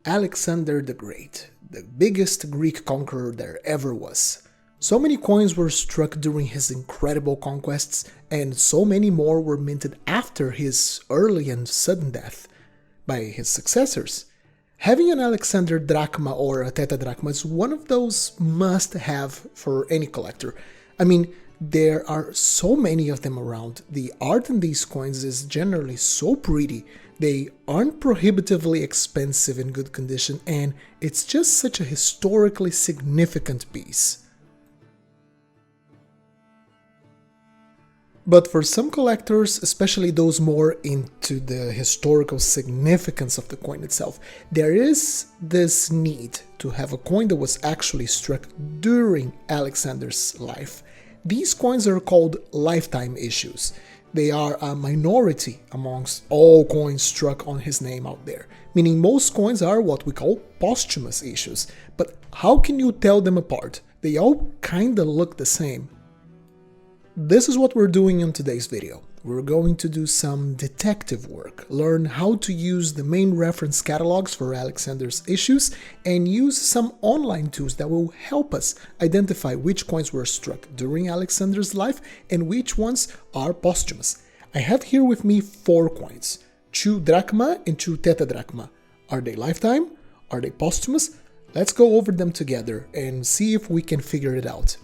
Alexander the Great, the biggest Greek conqueror there ever was. So many coins were struck during his incredible conquests, and so many more were minted after his early and sudden death by his successors. Having an Alexander drachma or a tetradrachm is one of those must-have for any collector. I mean, there are so many of them around. The art in these coins is generally so pretty. They aren't prohibitively expensive in good condition, and it's just such a historically significant piece. But for some collectors, especially those more into the historical significance of the coin itself, there is this need to have a coin that was actually struck during Alexander's life. These coins are called lifetime issues. They are a minority amongst all coins struck on his name out there, meaning most coins are what we call posthumous issues. But how can you tell them apart? They all kinda look the same. This is what we're doing in today's video. We're going to do some detective work, learn how to use the main reference catalogs for Alexander's issues, and use some online tools that will help us identify which coins were struck during Alexander's life and which ones are posthumous. I have here with me 4 coins, 2 drachma and 2 tetradrachma. Are they lifetime? Are they posthumous? Let's go over them together and see if we can figure it out.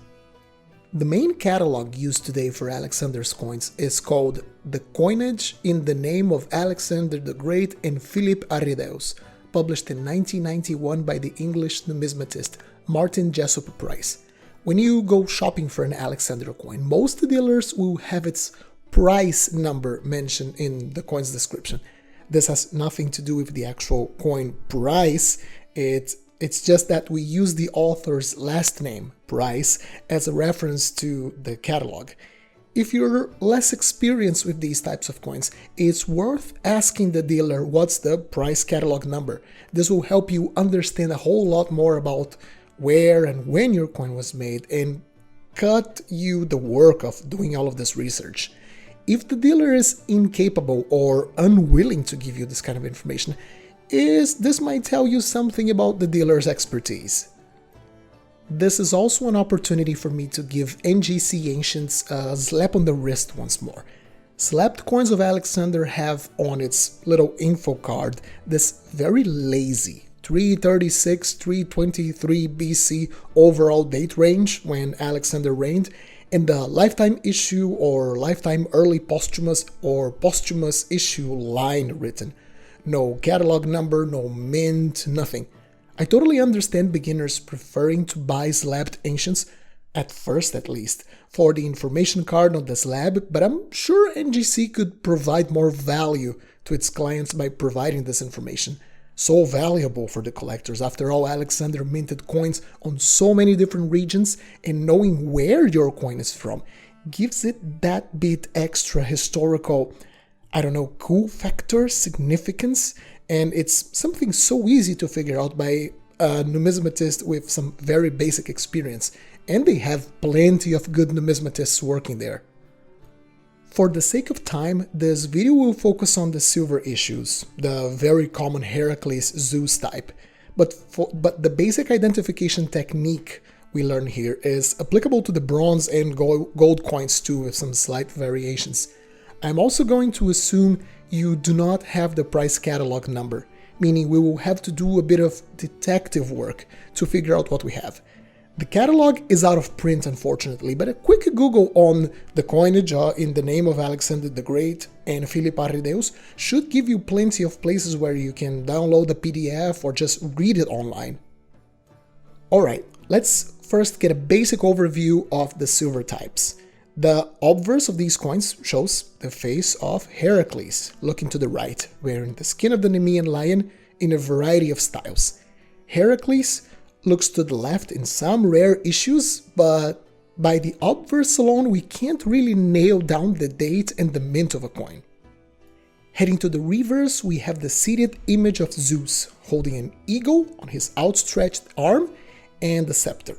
The main catalog used today for Alexander's coins is called The Coinage in the Name of Alexander the Great and III Arrhidaeus, published in 1991 by the English numismatist Martin Jessup Price. When you go shopping for an Alexander coin, most dealers will have its price number mentioned in the coin's description. This has nothing to do with the actual coin price. It's just that we use the author's last name, Price, as a reference to the catalog. If you're less experienced with these types of coins, it's worth asking the dealer what's the price catalog number. This will help you understand a whole lot more about where and when your coin was made and cut you the work of doing all of this research. If the dealer is incapable or unwilling to give you this kind of information, this might tell you something about the dealer's expertise. This is also an opportunity for me to give NGC Ancients a slap on the wrist once more. Slapped Coins of Alexander have on its little info card this very lazy 336-323 BC overall date range when Alexander reigned, and the lifetime issue or lifetime early posthumous or posthumous issue line written. No catalog number, no mint, nothing. I totally understand beginners preferring to buy slabbed ancients, at first at least, for the information card on the slab, but I'm sure NGC could provide more value to its clients by providing this information. So valuable for the collectors. After all, Alexander minted coins on so many different regions, and knowing where your coin is from gives it that bit extra historical, cool factor, significance, and it's something so easy to figure out by a numismatist with some very basic experience, and they have plenty of good numismatists working there. For the sake of time, this video will focus on the silver issues, the very common Heracles Zeus type, but the basic identification technique we learn here is applicable to the bronze and gold coins too, with some slight variations. I'm also going to assume you do not have the price catalog number, meaning we will have to do a bit of detective work to figure out what we have. The catalog is out of print, unfortunately, but a quick Google on the coinage in the name of Alexander the Great and III Arrhidaeus should give you plenty of places where you can download the PDF or just read it online. Alright, let's first get a basic overview of the silver types. The obverse of these coins shows the face of Heracles, looking to the right, wearing the skin of the Nemean lion in a variety of styles. Heracles looks to the left in some rare issues, but by the obverse alone we can't really nail down the date and the mint of a coin. Heading to the reverse, we have the seated image of Zeus, holding an eagle on his outstretched arm and the scepter.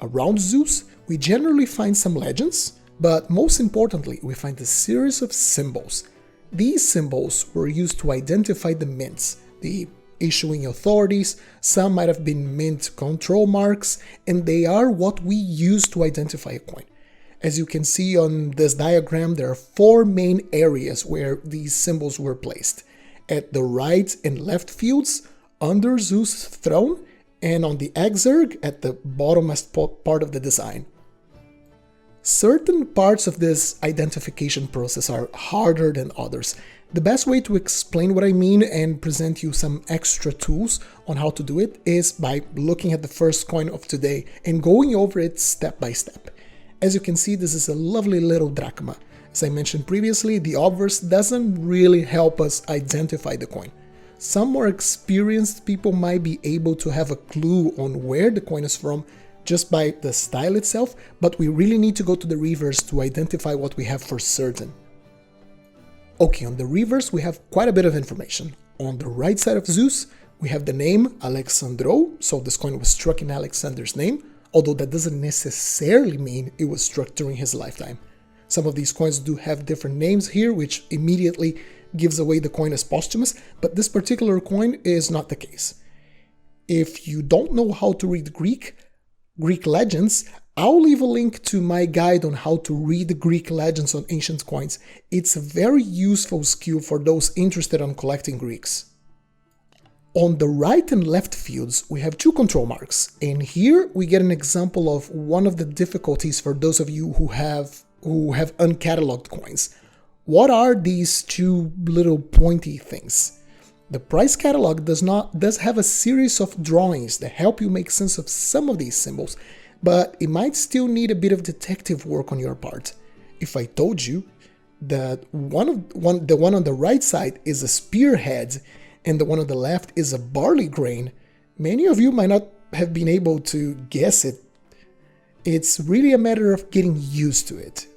Around Zeus, we generally find some legends, but most importantly, we find a series of symbols. These symbols were used to identify the mints, the issuing authorities, some might have been mint control marks, and they are what we use to identify a coin. As you can see on this diagram, there are 4 main areas where these symbols were placed: at the right and left fields, under Zeus' throne, and on the exerg at the bottommost part of the design. Certain parts of this identification process are harder than others. The best way to explain what I mean and present you some extra tools on how to do it is by looking at the first coin of today and going over it step by step. As you can see, this is a lovely little drachma. As I mentioned previously, the obverse doesn't really help us identify the coin. Some more experienced people might be able to have a clue on where the coin is from just by the style itself, but we really need to go to the reverse to identify what we have for certain. Okay, on the reverse we have quite a bit of information. On the right side of Zeus, we have the name Alexandro, so this coin was struck in Alexander's name, although that doesn't necessarily mean it was struck during his lifetime. Some of these coins do have different names here, which immediately gives away the coin as posthumous, but this particular coin is not the case. If you don't know how to read Greek legends, I'll leave a link to my guide on how to read Greek legends on ancient coins. It's a very useful skill for those interested in collecting Greeks. On the right and left fields, we have 2 control marks, and here we get an example of one of the difficulties for those of you who have uncatalogued coins. What are these 2 little pointy things? The price catalog does have a series of drawings that help you make sense of some of these symbols, but it might still need a bit of detective work on your part. If I told you that the one on the right side is a spearhead and the one on the left is a barley grain, many of you might not have been able to guess it. It's really a matter of getting used to it.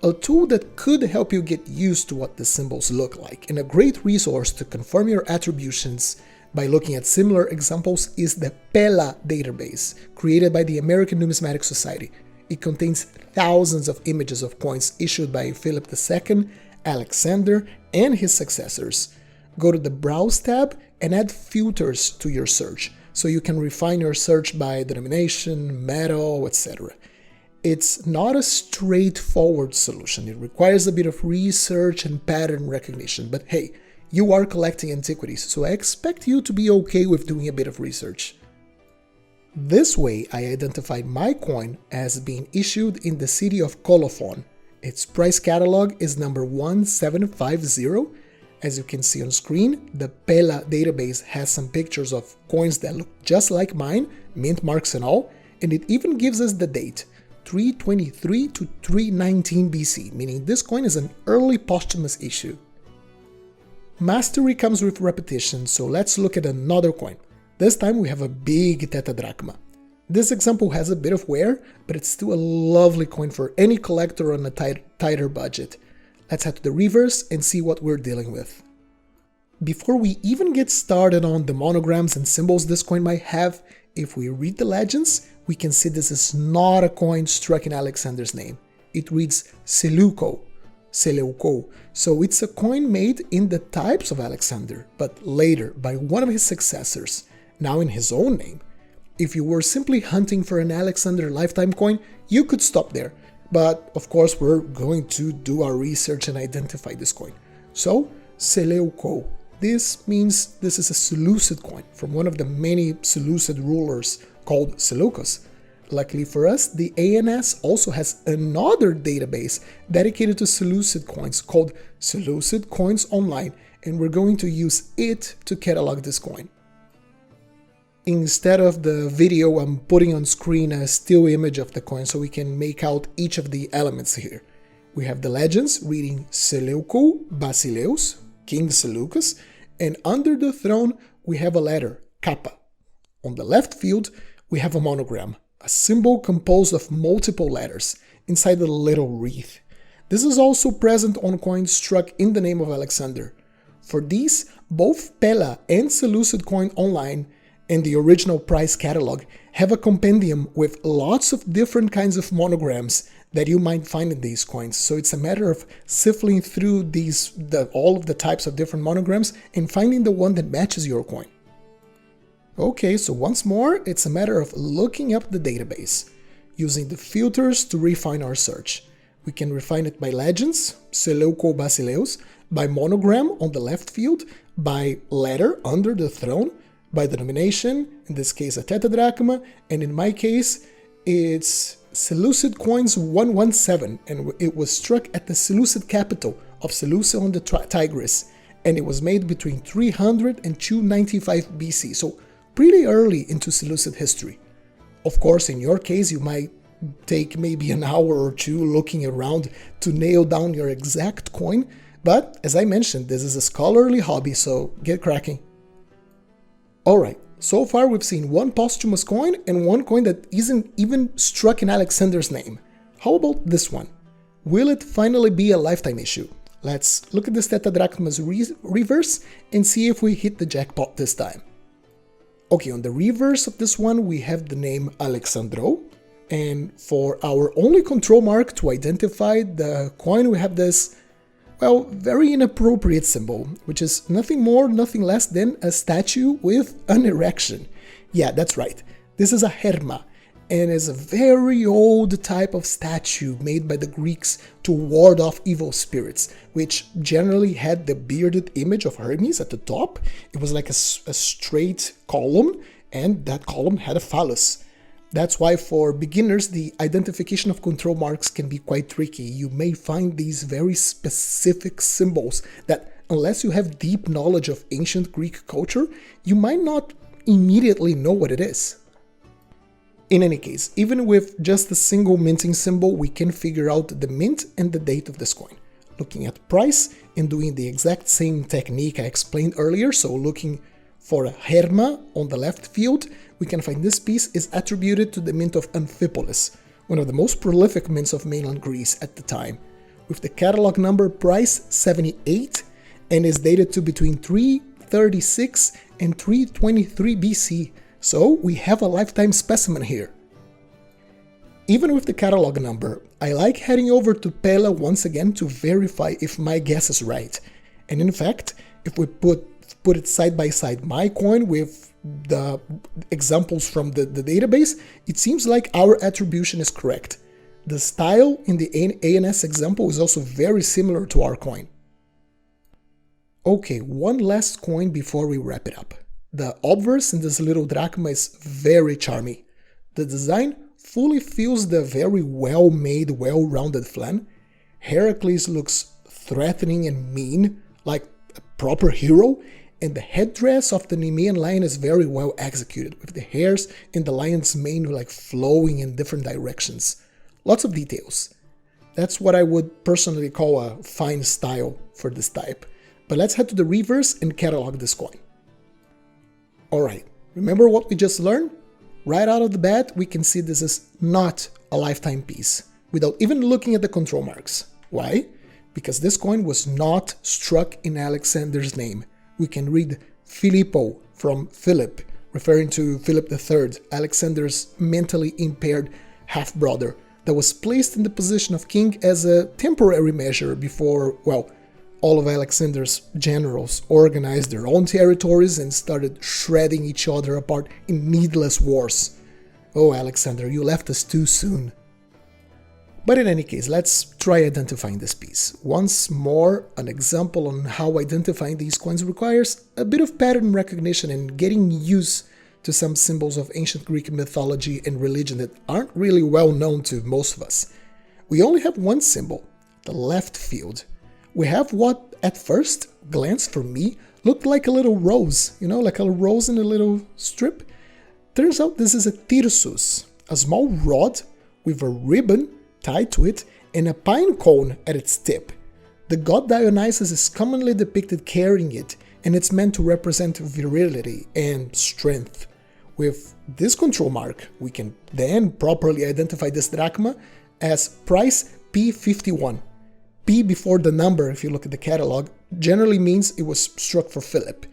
A tool that could help you get used to what the symbols look like, and a great resource to confirm your attributions by looking at similar examples, is the PELA database, created by the American Numismatic Society. It contains thousands of images of coins issued by Philip II, Alexander, and his successors. Go to the Browse tab and add filters to your search, so you can refine your search by denomination, metal, etc. It's not a straightforward solution. It requires a bit of research and pattern recognition, but hey, you are collecting antiquities, so I expect you to be okay with doing a bit of research. This way, I identified my coin as being issued in the city of Colophon. Its price catalog is number 1750. As you can see on screen, the PELA database has some pictures of coins that look just like mine, mint marks and all, and it even gives us the date, 323 to 319 BC, meaning this coin is an early posthumous issue. Mastery comes with repetition, so let's look at another coin. This time we have a big tetradrachma. This example has a bit of wear, but it's still a lovely coin for any collector on a tighter budget. Let's head to the reverse and see what we're dealing with. Before we even get started on the monograms and symbols this coin might have, if we read the legends, we can see this is not a coin struck in Alexander's name. It reads Seleucus, so it's a coin made in the types of Alexander, but later by one of his successors, now in his own name. If you were simply hunting for an Alexander lifetime coin, you could stop there, but of course we're going to do our research and identify this coin. So, Seleucus. This means this is a Seleucid coin from one of the many Seleucid rulers called Seleucus. Luckily for us, the ANS also has another database dedicated to Seleucid coins called Seleucid Coins Online, and we're going to use it to catalog this coin. Instead of the video, I'm putting on screen a still image of the coin so we can make out each of the elements here. We have the legends reading Seleucus Basileus, King Seleucus, and under the throne we have a letter, kappa. On the left field we have a monogram, a symbol composed of multiple letters inside a little wreath. This is also present on coins struck in the name of Alexander. For these, both PELA and Seleucid Coin Online and the original price catalog have a compendium with lots of different kinds of monograms that you might find in these coins. So it's a matter of sifting through all of the types of different monograms and finding the one that matches your coin. Okay, so once more, it's a matter of looking up the database, using the filters to refine our search. We can refine it by legends, Seleucus Basileus, by monogram on the left field, by letter under the throne, by denomination, in this case a tetradrachm, and in my case it's Seleucid coins 117, and it was struck at the Seleucid capital of Seleucia on the Tigris, and it was made between 300 and 295 BC, so pretty early into Seleucid history. Of course, in your case, you might take maybe an hour or two looking around to nail down your exact coin, but as I mentioned, this is a scholarly hobby, so get cracking. Alright, so far we've seen one posthumous coin and one coin that isn't even struck in Alexander's name. How about this one? Will it finally be a lifetime issue? Let's look at this tetradrachma's reverse and see if we hit the jackpot this time. Okay, on the reverse of this one we have the name Alexandro, and for our only control mark to identify the coin we have this, well, very inappropriate symbol, which is nothing more, nothing less than a statue with an erection. Yeah, that's right. This is a herma, and is a very old type of statue made by the Greeks to ward off evil spirits, which generally had the bearded image of Hermes at the top. It was like a straight column, and that column had a phallus. That's why for beginners the identification of control marks can be quite tricky. You may find these very specific symbols that, unless you have deep knowledge of ancient Greek culture, you might not immediately know what it is. In any case, even with just a single minting symbol, we can figure out the mint and the date of this coin. Looking at price and doing the exact same technique I explained earlier, so looking for a herma on the left field, we can find this piece is attributed to the mint of Amphipolis, one of the most prolific mints of mainland Greece at the time, with the catalog number price 78 and is dated to between 336 and 323 BC, so we have a lifetime specimen here. Even with the catalog number, I like heading over to Pella once again to verify if my guess is right, and in fact, if we put it side by side my coin with the examples from the database, it seems like our attribution is correct. The style in the ANS example is also very similar to our coin. Okay, one last coin before we wrap it up. The obverse in this little drachma is very charming. The design fully fills the very well-made, well-rounded flan. Heracles looks threatening and mean, like a proper hero, and the headdress of the Nemean lion is very well executed, with the hairs in the lion's mane like flowing in different directions. Lots of details. That's what I would personally call a fine style for this type. But let's head to the reverse and catalog this coin. Alright, remember what we just learned? Right out of the bat, we can see this is not a lifetime piece, without even looking at the control marks. Why? Because this coin was not struck in Alexander's name. We can read Filippo from Philip, referring to Philip III, Alexander's mentally impaired half-brother, that was placed in the position of king as a temporary measure before, well, all of Alexander's generals organized their own territories and started shredding each other apart in needless wars. Oh, Alexander, you left us too soon. But in any case, let's try identifying this piece. Once more, an example on how identifying these coins requires a bit of pattern recognition and getting used to some symbols of ancient Greek mythology and religion that aren't really well known to most of us. We only have one symbol, the left field. We have what, at first glance for me, looked like a little rose, like a rose in a little strip. Turns out this is a Tarsus, a small rod with a ribbon tied to it and a pine cone at its tip. The god Dionysus is commonly depicted carrying it, and it's meant to represent virility and strength. With this control mark, we can then properly identify this drachma as price P51. P before the number, if you look at the catalog, generally means it was struck for Philip.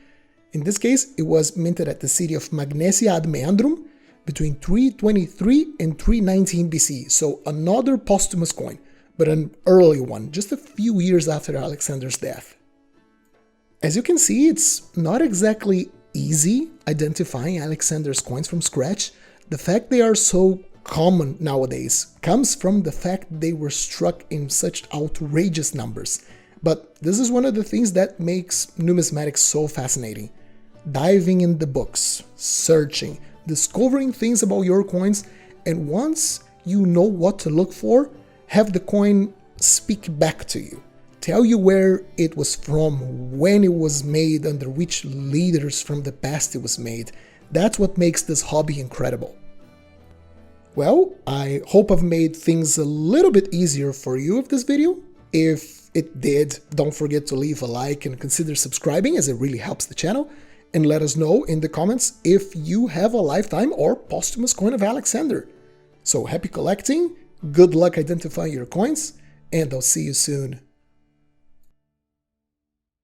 In this case, it was minted at the city of Magnesia ad Meandrum, between 323 and 319 BC, so another posthumous coin, but an early one, just a few years after Alexander's death. As you can see, it's not exactly easy identifying Alexander's coins from scratch. The fact they are so common nowadays comes from the fact they were struck in such outrageous numbers. But this is one of the things that makes numismatics so fascinating. Diving in the books, searching, discovering things about your coins, and once you know what to look for, have the coin speak back to you. Tell you where it was from, when it was made, under which leaders from the past it was made. That's what makes this hobby incredible. Well, I hope I've made things a little bit easier for you with this video. If it did, don't forget to leave a like and consider subscribing, as it really helps the channel. And let us know in the comments if you have a lifetime or posthumous coin of Alexander. So happy collecting, good luck identifying your coins, and I'll see you soon.